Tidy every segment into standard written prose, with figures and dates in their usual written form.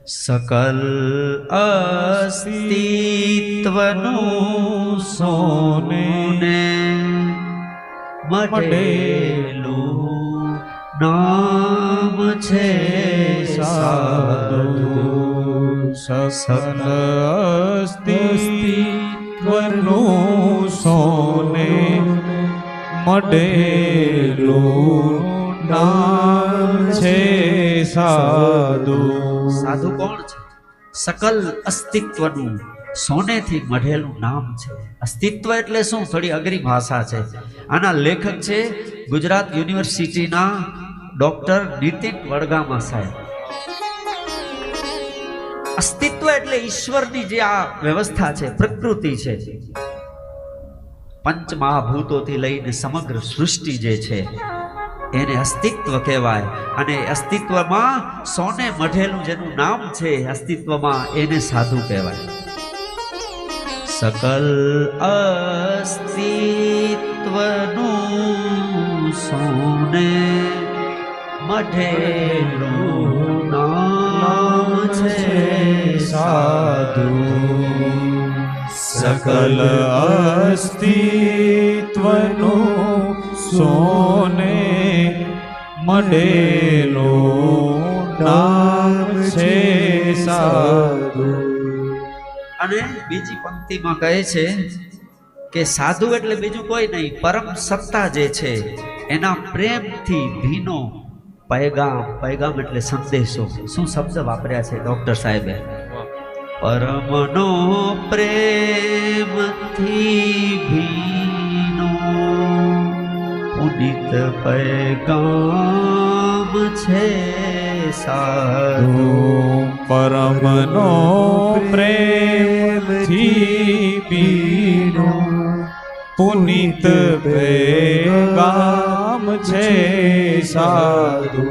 सकल अस्तित्वનું સોને મઢેલું નામ છે સાધુ. सकल अस्तित्वનું સોને મઢેલું નામ છે સાધુ. સાધુ કોણ છે? સકલ અસ્તિત્વનું સોનેથી મઢેલું નામ છે. અસ્તિત્વ એટલે શું? થોડી અઘરી ભાષા છે. આના લેખક છે ગુજરાત યુનિવર્સિટીના ડોક્ટર નીતિન વડગામા સાહેબ. અસ્તિત્વ એટલે ઈશ્વરની જે આ વ્યવસ્થા છે, પ્રકૃતિ છે, પંચ મહાભૂતોથી લઈને સમગ્ર સૃષ્ટિ જે છે એને અસ્તિત્વ કહેવાય. અને અસ્તિત્વમાં સોને મઢેલું જેનું નામ છે અસ્તિત્વમાં, એને સાધુ કહેવાય. સકલ અસ્તિત્વનું સોને મઢેલું નામ છે સાધુ. सकल अस्तित्वનું સોને મઢેલું નામ છે સાધુ. અને બીજી પંક્તિમાં કહે છે કે સાધુ એટલે બીજું કોઈ નહીં, પરમ સત્તા જે છે એના પ્રેમથી ભીનો પૈગામ. પૈગામ એટલે સંદેશો. શું શબ્દ વાપર્યા છે ડોક્ટર સાહેબે? પરમનો પ્રેમથી ભીનો પુનિત પૈગામ છે સાધુ. પરમનો પ્રેમથી ભીનો પુનિત પૈગામ છે સાધુ.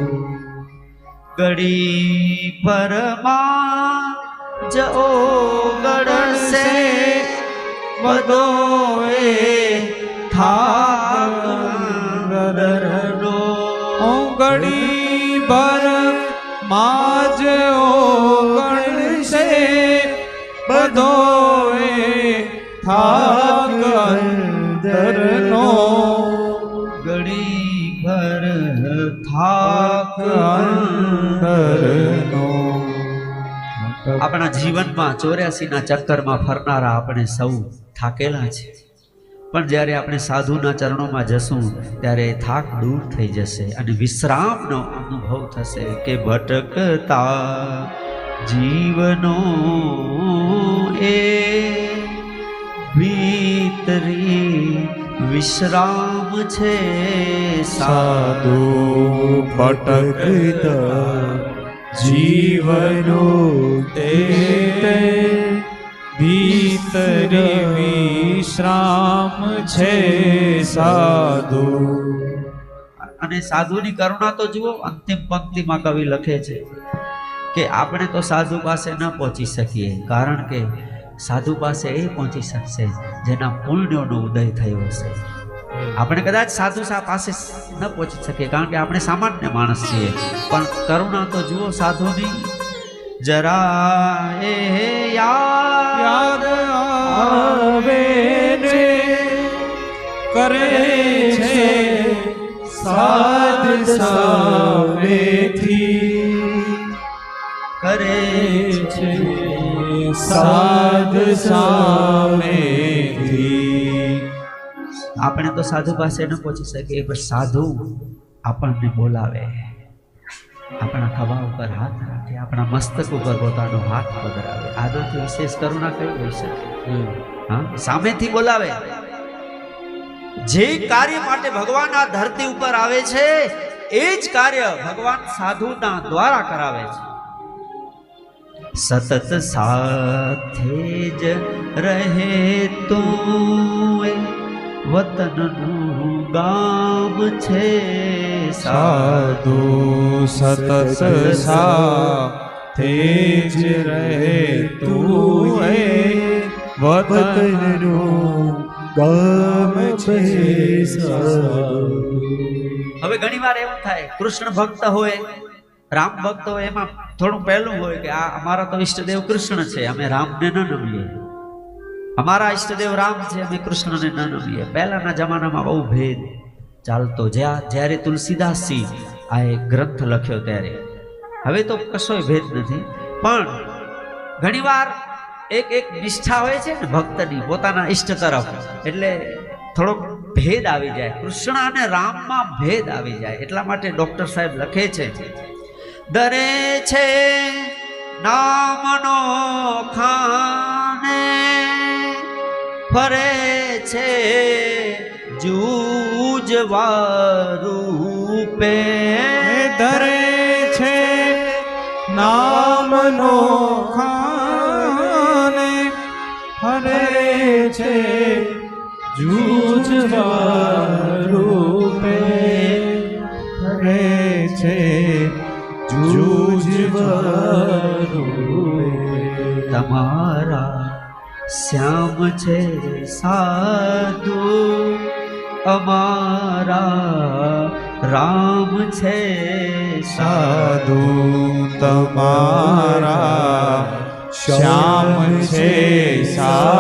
ઘડી પરમાં જો ગળશે બધો એ થાક અંદરનો. ઘડી ભર માજ ઓગણશે બધો એ થાક અંદરનો. ઘડી ભર થાક અંદરનો. આપણા જીવનમાં 84 ના ચક્કરમાં ફરનારા આપણે સૌ થાકેલા છે, પણ જ્યારે આપણે સાધુના ચરણોમાં જશું ત્યારે થાક દૂર થઈ જશે અને વિશ્રામનો અનુભવ થશે કે ભટકતા જીવનો એ ભીતરી વિશ્રામ છે સાધુ. ભટકતા જીવનો તે ભીતરી વિશ્રામ છે સાધુ. અને સાધુની કરુણા તો જુઓ, અંતિમ પંક્તિમાં કવિ લખે છે કે આપણે તો સાધુ પાસે ન પહોંચી શકીએ, કારણ કે સાધુ પાસે એ પહોંચી શકશે જેના પુણ્યોનો ઉદય થયો હશે. આપણે કદાચ સાધુ પાસે ન પહોંચી શકીએ કારણ કે આપણે સામાન્ય માણસ છીએ, પણ કરુણા તો જુઓ સાધુની. જરા એ યાદ આવે ને કરે છે સાધ સામેથી, કરે છે સાધ સામેથી. આપણે તો સાધુ પાસે ન પહોંચી શકીએ, પણ સાધુ આપણને બોલાવે, આપણા ખભા ઉપર હાથ રાખે, આપણા મસ્તક ઉપર પોતાનો હાથ પધરાવે. આનાથી વિશેષ કરુણા કઈ હોઈ શકે? હા, સામેથી બોલાવે. જે કાર્ય માટે ભગવાન આ ધરતી ઉપર આવે છે એ જ કાર્ય ભગવાન સાધુના દ્વારા કરાવે છે. સતત સાથે જ રહે તો વતનનું ગામ છે સાધુ. સતત સાથે જ રહે તું વતનનું ગામ છે સાધુ. હવે ઘણી વાર એવું થાય, કૃષ્ણ ભક્ત હોય રામ ભક્તો એમાં થોડું પહેલું હોય કે આ અમારા તો ઈષ્ટદેવ કૃષ્ણ છે, અમે રામને ન નમીએ. અમારા ઈષ્ટદેવ રામ છે, અમે કૃષ્ણને ન નમીએ. પહેલાના જમાનામાં બહુ ભેદ ચાલતો. જ્યારે તુલસીદાસજી આ એક ગ્રંથ લખ્યો ત્યારે. હવે તો કશોય ભેદ નથી, પણ ઘણીવાર એક નિષ્ઠા હોય છે ને ભક્તની પોતાના ઈષ્ટ તરફ, એટલે થોડોક ભેદ આવી જાય. કૃષ્ણ અને રામમાં ભેદ આવી જાય. એટલા માટે ડોક્ટર સાહેબ લખે છે, દરે છે નામનો ખાને, ફરે છે જૂજવારૂપે. ધરે છે નામનો ખાને, ફરે છે જૂજવારૂપે. ફરે છે જૂજવારૂપે. તમારા શ્યામ છે સાધુ, અમારા રામ છે સાધુ. તમારા શ્યામ છે સાધુ,